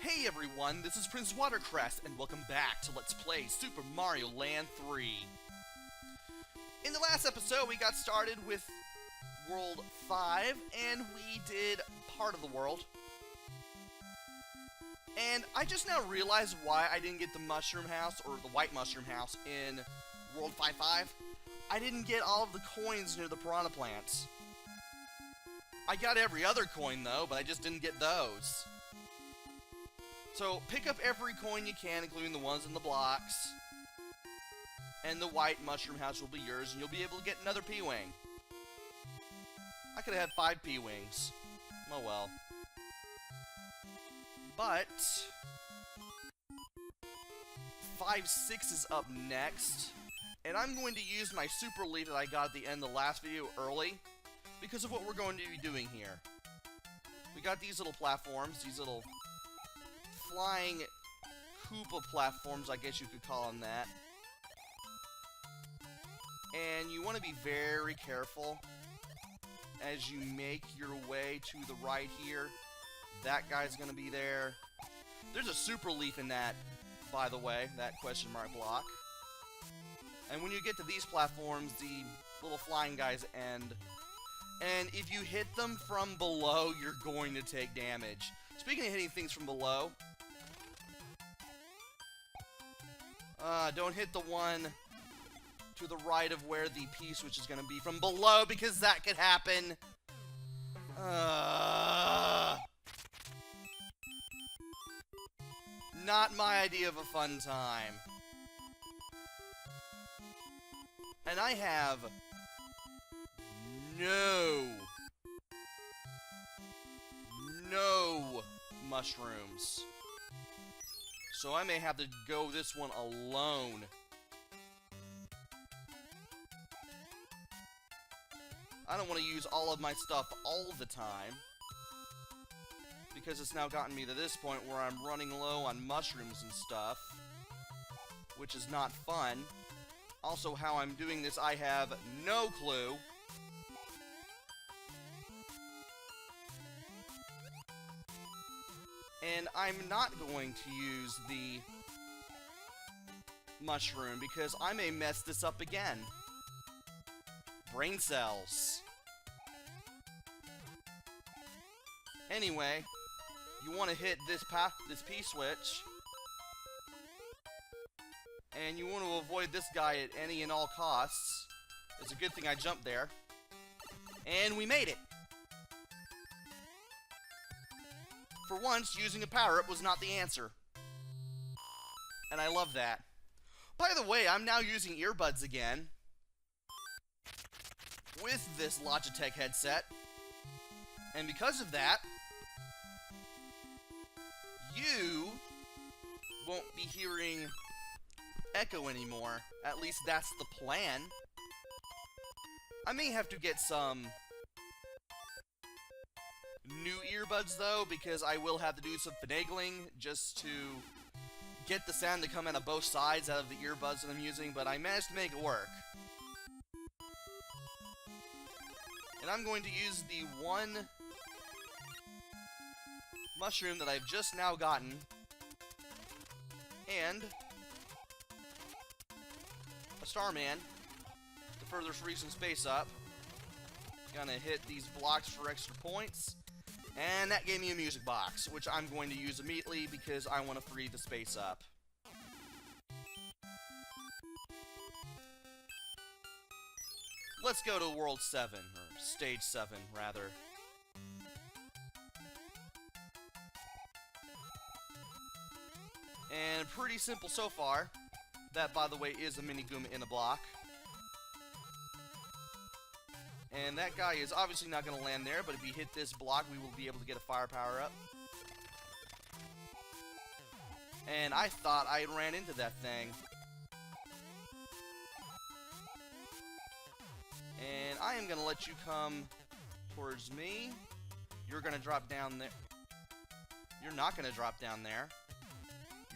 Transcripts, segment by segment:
Hey everyone, this is PrinceWatercress, and welcome back to Let's Play Super Mario Land 3. In the last episode, we got started with World 5, and we did part of the world. And I just now realized why I didn't get the Mushroom House, or the White Mushroom House, in World 5.5. I didn't get all of the coins near the Piranha Plants. I got every other coin, though, but I just didn't get those. So, pick up every coin you can, including the ones in the blocks. And the White Mushroom House will be yours, and you'll be able to get another P-Wing. I could have had 5 P-Wings. Oh well. But 5-6 is up next. And I'm going to use my Super Leaf that I got at the end of the last video early, because of what we're going to be doing here. We got these little platforms, these little flying Koopa platforms, I guess you could call them that. And you want to be very careful as you make your way to the right here. That guy's going to be there. There's a Super Leaf in that, by the way, that question mark block. And when you get to these platforms, the little flying guys end. And if you hit them from below, you're going to take damage. Speaking of hitting things from below, don't hit the one to the right of where the P-switch is going to be from below, because that could happen. Not my idea of a fun time. And I have no mushrooms. So I may have to go this one alone. I don't want to use all of my stuff all the time, because it's now gotten me to this point where I'm running low on mushrooms and stuff, which is not fun. Also, how I'm doing this, I have no clue. And I'm not going to use the mushroom, because I may mess this up again. Brain cells. Anyway, you want to hit this P-switch. And you want to avoid this guy at any and all costs. It's a good thing I jumped there. And we made it! For once, using a power-up was not the answer. And I love that. By the way, I'm now using earbuds again with this Logitech headset. And because of that, you won't be hearing echo anymore. At least that's the plan. I may have to get some new earbuds though, because I will have to do some finagling just to get the sound to come out of both sides out of the earbuds that I'm using, but I managed to make it work. And I'm going to use the one mushroom that I've just now gotten, and a Starman to further free some space up. Gonna hit these blocks for extra points, and that gave me a music box, which I'm going to use immediately because I want to free the space up. Let's go to World 7, or Stage 7, rather. And pretty simple so far. That, by the way, is a mini Goomba in a block. And that guy is obviously not going to land there, but if we hit this block, we will be able to get a fire power-up. And I thought I ran into that thing. And I am going to let you come towards me. You're going to drop down there. You're not going to drop down there.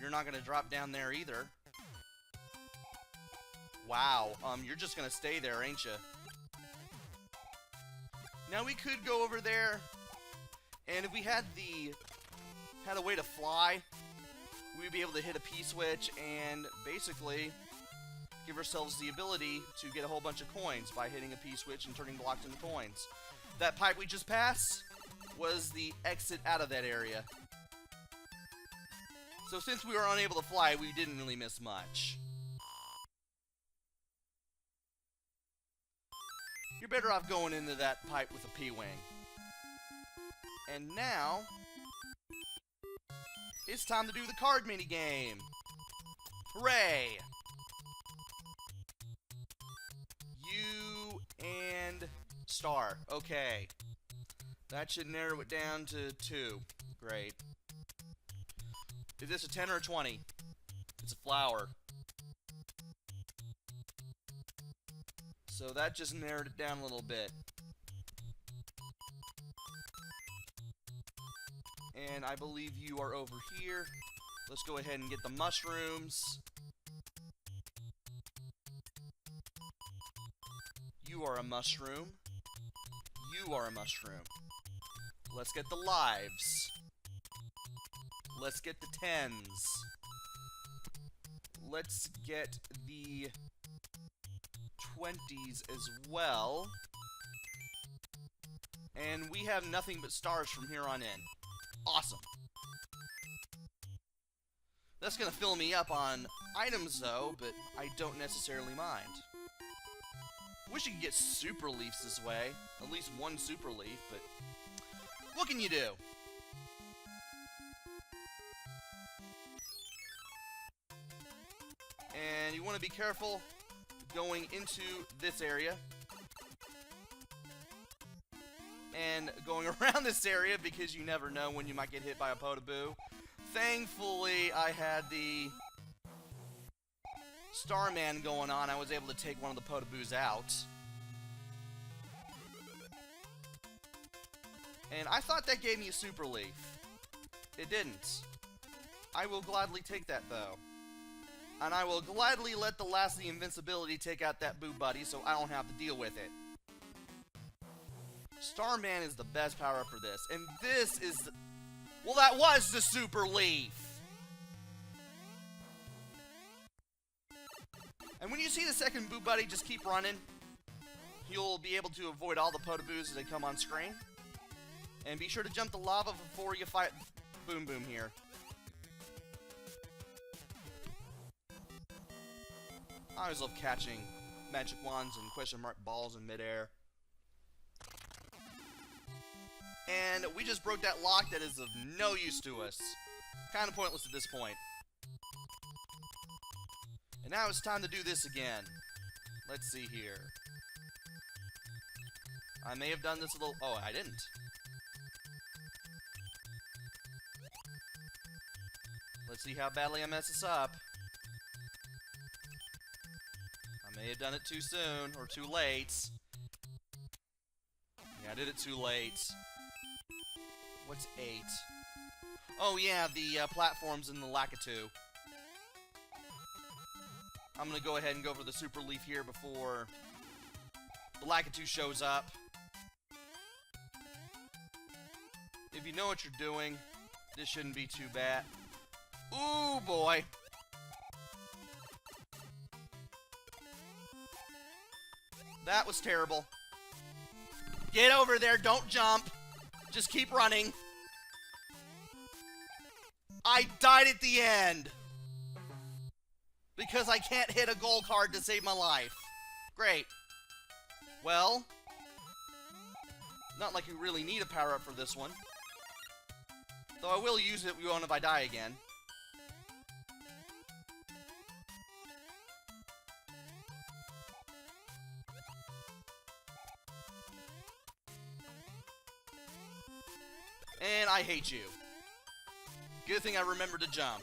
You're not going to drop down there either. Wow, you're just going to stay there, ain't you? Now we could go over there, and if we had a way way to fly, we'd be able to hit a P-switch and basically give ourselves the ability to get a whole bunch of coins by hitting a P-switch and turning blocks into coins. That pipe we just passed was the exit out of that area. So since we were unable to fly, we didn't really miss much. You're better off going into that pipe with a P-wing. And now, it's time to do the card minigame. Hooray! You and Star. Okay. That should narrow it down to 2. Great. Is this a 10 or a 20? It's a flower. So that just narrowed it down a little bit. And I believe you are over here. Let's go ahead and get the mushrooms. You are a mushroom. You are a mushroom. Let's get the lives. Let's get the 10s. Let's get the 20s as well. And we have nothing but stars from here on in. Awesome. That's gonna fill me up on items though, but I don't necessarily mind. Wish you could get super leaves this way. At least one super leaf, but what can you do? And you want to be careful going into this area. And going around this area because you never know when you might get hit by a Podoboo. Thankfully, I had the Starman going on. I was able to take one of the Podoboos out. And I thought that gave me a super leaf. It didn't. I will gladly take that though. And I will gladly let the last of the invincibility take out that Boo Buddy so I don't have to deal with it. Starman is the best power-up for this. And this is the... Well, that was the super leaf! And when you see the second Boo Buddy, just keep running. You'll be able to avoid all the Podoboos as they come on screen. And be sure to jump the lava before you fight Boom Boom here. I always love catching magic wands and question mark balls in midair. And we just broke that lock that is of no use to us. Kind of pointless at this point. And now it's time to do this again. Let's see here. I may have done this a little... Oh, I didn't. Let's see how badly I mess this up. I may have done it too soon, or too late. Yeah, I did it too late. What's 8? Oh yeah, the platforms in the Lakitu. I'm gonna go ahead and go for the Super Leaf here before the Lakitu shows up. If you know what you're doing, this shouldn't be too bad. Ooh, boy. That was terrible. Get over there, don't jump. Just keep running. I died at the end. Because I can't hit a gold card to save my life. Great. Well, not like you really need a power-up for this one. Though I will use it if I die again. And I hate you. Good thing I remembered to jump.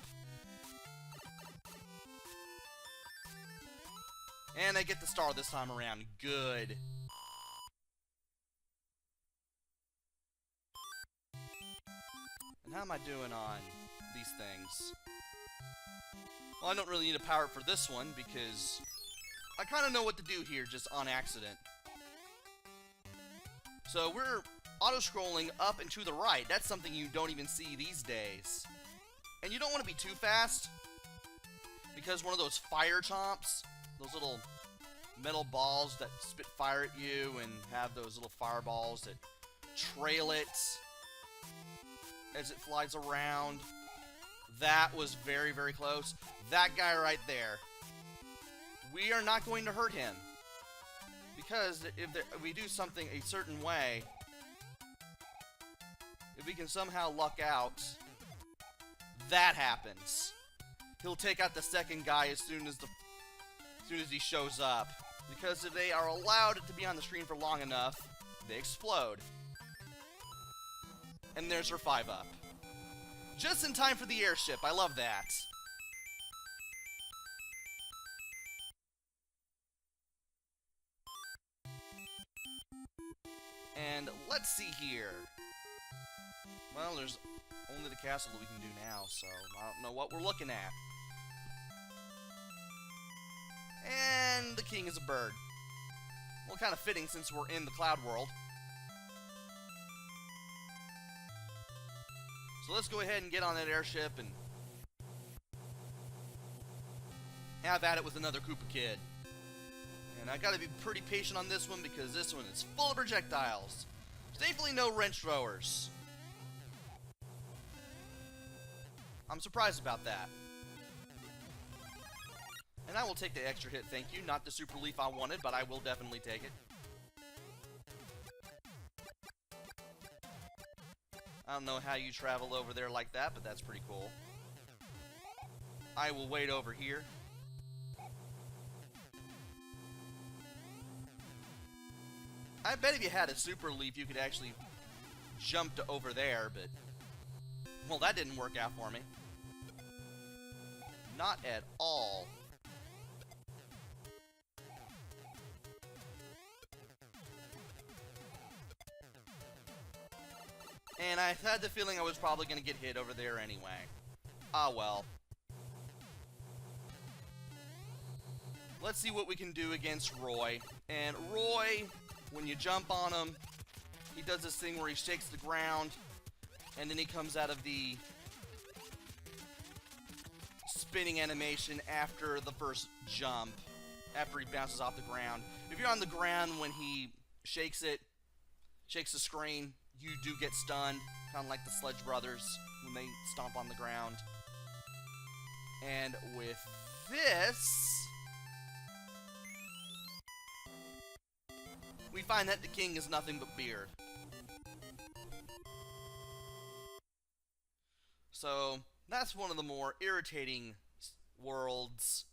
And I get the star this time around. Good. And how am I doing on these things? Well, I don't really need a power up for this one because I kind of know what to do here just on accident. So we're auto-scrolling up and to the right. That's something you don't even see these days. And you don't want to be too fast, because one of those fire chomps, those little metal balls that spit fire at you and have those little fireballs that trail it as it flies around. That was very, very close. That guy right there. We are not going to hurt him. Because if we do something a certain way, if we can somehow luck out, that happens. He'll take out the second guy as soon as he shows up. Because if they are allowed to be on the screen for long enough, they explode. And there's her 5-up. Just in time for the airship. I love that. And let's see here. Well, there's only the castle that we can do now, so I don't know what we're looking at. And the king is a bird. Well, kind of fitting since we're in the cloud world. So let's go ahead and get on that airship and have at it with another Koopa Kid. And I gotta be pretty patient on this one because this one is full of projectiles. Thankfully, no wrench throwers. I'm surprised about that. And I will take the extra hit, thank you. Not the super leaf I wanted, but I will definitely take it. I don't know how you travel over there like that, but that's pretty cool. I will wait over here. I bet if you had a super leaf, you could actually jump to over there, but... well, that didn't work out for me. Not at all. And I had the feeling I was probably going to get hit over there anyway. Ah, well. Let's see what we can do against Roy. And Roy, when you jump on him, he does this thing where he shakes the ground, and then he comes out of the spinning animation after the first jump, after he bounces off the ground. If you're on the ground when he shakes it, shakes the screen, you do get stunned, kind of like the Sledge Brothers when they stomp on the ground. And with this, we find that the king is nothing but beard. So, that's one of the more irritating worlds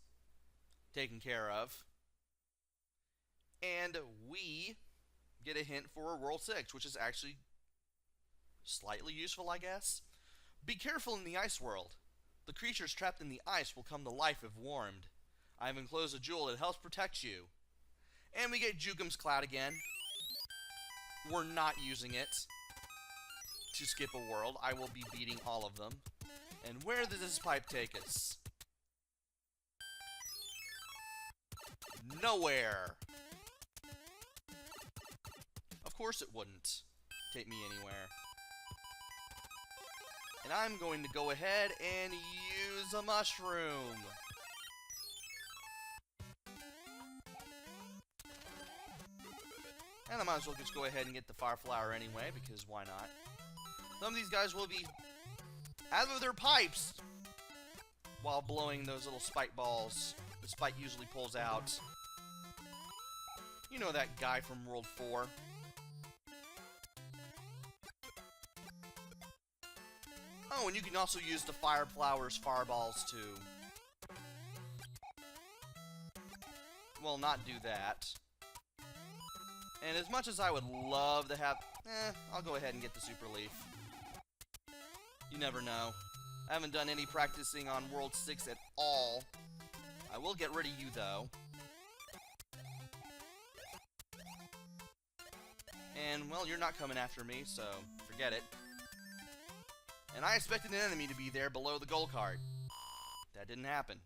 taken care of. And we get a hint for World 6, which is actually slightly useful, I guess. Be careful in the ice world. The creatures trapped in the ice will come to life if warmed. I have enclosed a jewel that helps protect you. And we get Jukum's Cloud again. We're not using it to skip a world. I will be beating all of them. And where does this pipe take us? Nowhere. Of course it wouldn't take me anywhere. And I'm going to go ahead and use a mushroom. And I might as well just go ahead and get the fire flower anyway, because why not? Some of these guys will be out of their pipes while blowing those little spike balls. The spike usually pulls out. You know that guy from World 4. Oh, and you can also use the fire flower's fireballs to... well, not do that. And as much as I would love to have... I'll go ahead and get the super leaf. You never know. I haven't done any practicing on World 6 at all. I will get rid of you, though. And, well, you're not coming after me, so forget it. And I expected an enemy to be there below the gold card. That didn't happen.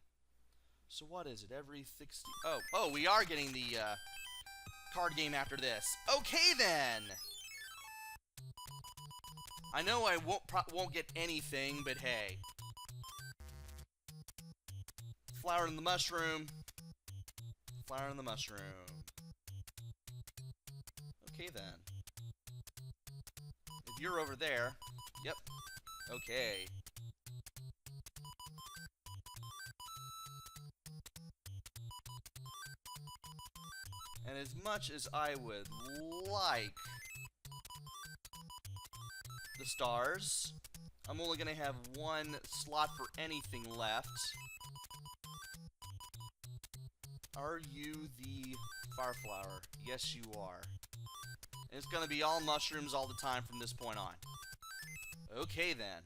So what is it? Every 60... Oh, we are getting the card game after this. Okay, then! I know I won't get anything, but hey. Flower in the mushroom. Flower in the mushroom. Okay, then. If you're over there... Yep. Okay. And as much as I would like the stars, I'm only going to have one slot for anything left. Are you the fire flower? Yes, you are. And it's going to be all mushrooms all the time from this point on. Okay, then.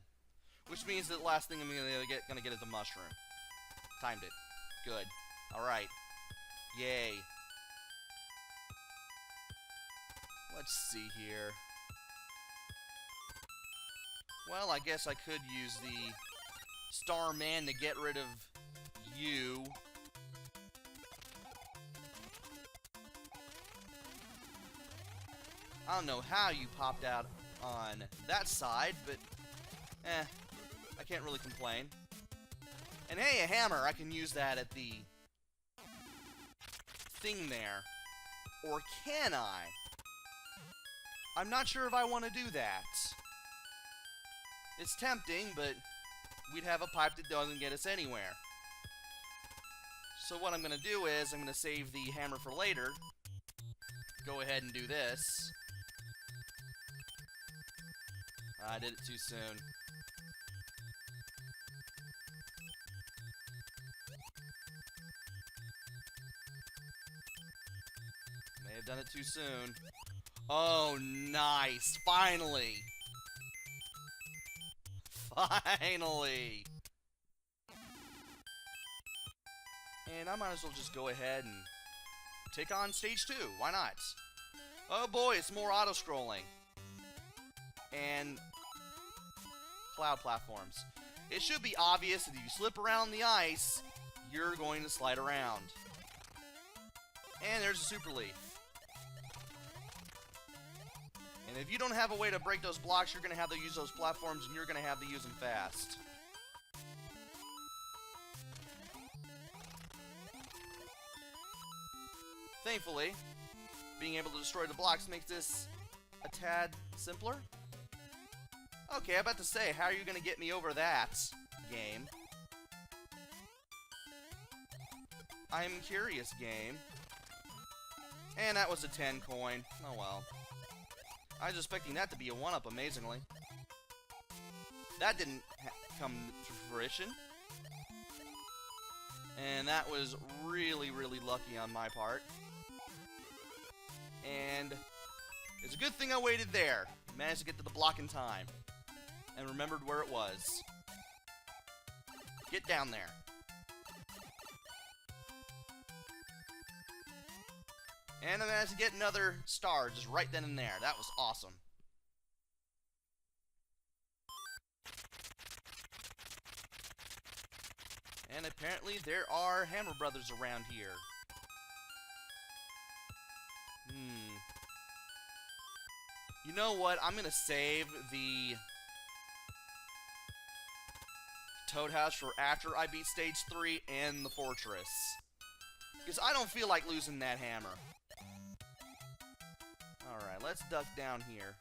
Which means that the last thing I'm going to get is a mushroom. Timed it. Good. Alright. Yay. Let's see here. Well, I guess I could use the Starman to get rid of you. I don't know how you popped out on that side, but I can't really complain. And hey, a hammer, I can use that at the thing there. Or can I? I'm not sure if I want to do that. It's tempting, but we'd have a pipe that doesn't get us anywhere. So what I'm going to do is, I'm going to save the hammer for later. Go ahead and do this. I did it too soon. May have done it too soon. Oh, nice! Finally! Finally! And I might as well just go ahead and take on stage 2. Why not? Oh boy, it's more auto-scrolling. And cloud platforms. It should be obvious that if you slip around the ice, you're going to slide around. And there's a super leaf. And if you don't have a way to break those blocks, you're going to have to use those platforms, and you're going to have to use them fast. Thankfully, being able to destroy the blocks makes this a tad simpler. Okay, I'm about to say, how are you going to get me over that, game? I'm curious, game. And that was a 10 coin. Oh well. I was expecting that to be a 1-up, amazingly. That didn't come to fruition. And that was really, really lucky on my part. And it's a good thing I waited there. Managed to get to the block in time. And remembered where it was. Get down there. And I managed to get another star just right then and there. That was awesome. And apparently there are Hammer Brothers around here. You know what? I'm gonna save the Toad House for after I beat Stage 3 and the Fortress. Because I don't feel like losing that hammer. Alright, let's duck down here.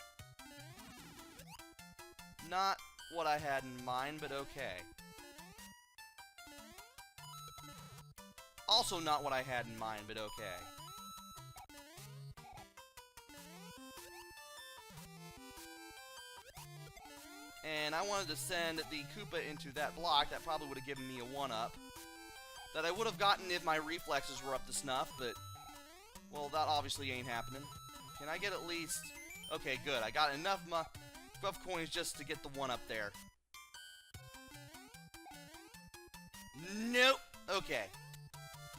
Not what I had in mind, but okay. Also not what I had in mind, but okay. And I wanted to send the Koopa into that block. That probably would have given me a 1-up. That I would have gotten if my reflexes were up to snuff, but... well, that obviously ain't happening. Can I get at least... okay, good. I got enough coins just to get the 1-up there. Nope. Okay.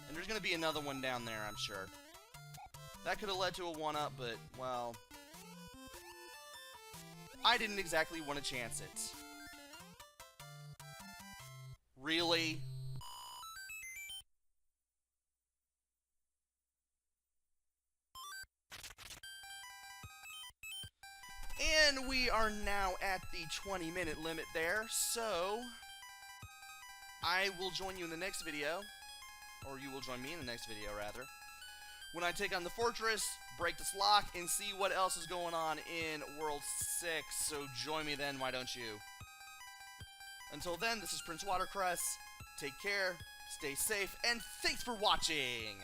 And there's going to be another one down there, I'm sure. That could have led to a 1-up, but, well... I didn't exactly want to chance it. Really? And we are now at the 20-minute limit there, so... I will join you in the next video, or you will join me in the next video, rather, when I take on the fortress, break this lock, and see what else is going on in World 6. So join me then, why don't you? Until then, this is PrinceWatercress. Take care, stay safe, and thanks for watching!